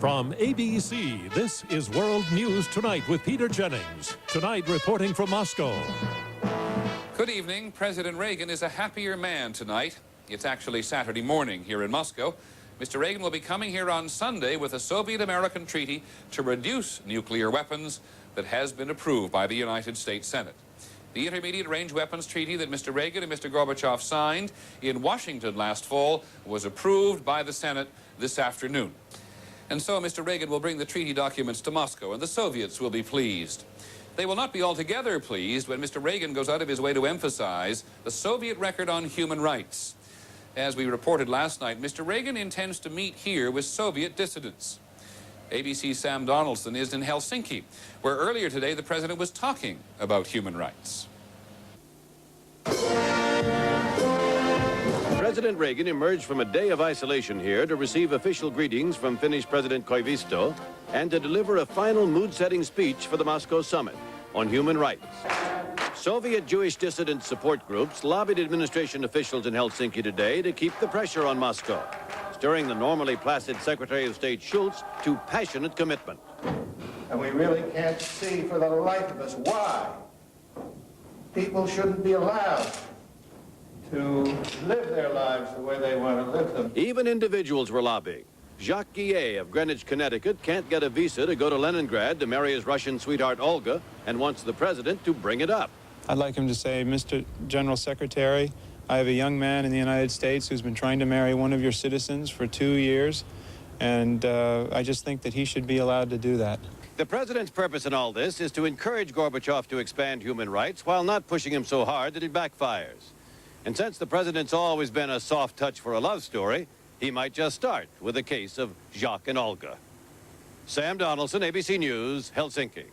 From ABC, this is World News Tonight with Peter Jennings. Tonight, reporting from Moscow. Good evening. President Reagan is a happier man tonight. It's actually Saturday morning here in Moscow. Mr. Reagan will be coming here on Sunday with a Soviet-American treaty to reduce nuclear weapons that has been approved by the United States Senate. The Intermediate Range Weapons Treaty that Mr. Reagan and Mr. Gorbachev signed in Washington last fall was approved by the Senate this afternoon. And so Mr. Reagan will bring the treaty documents to Moscow, and the Soviets will be pleased. They will not be altogether pleased when Mr. Reagan goes out of his way to emphasize the Soviet record on human rights. As we reported last night, Mr. Reagan intends to meet here with Soviet dissidents. ABC's Sam Donaldson is in Helsinki, where earlier today the president was talking about human rights. President Reagan emerged from a day of isolation here to receive official greetings from Finnish President Koivisto and to deliver a final mood-setting speech for the Moscow summit on human rights. Soviet Jewish dissident support groups lobbied administration officials in Helsinki today to keep the pressure on Moscow, stirring the normally placid Secretary of State Schultz to passionate commitment. And we really can't see for the life of us why people shouldn't be allowed to live their lives the way they want to live them. Even individuals were lobbying. Jacques Guillet of Greenwich, Connecticut can't get a visa to go to Leningrad to marry his Russian sweetheart Olga and wants the president to bring it up. I'd like him to say, Mr. General Secretary, I have a young man in the United States who's been trying to marry one of your citizens for 2 years, and I just think that he should be allowed to do that. The president's purpose in all this is to encourage Gorbachev to expand human rights while not pushing him so hard that it backfires. And since the president's always been a soft touch for a love story, he might just start with a case of Jacques and Olga. Sam Donaldson, ABC News, Helsinki.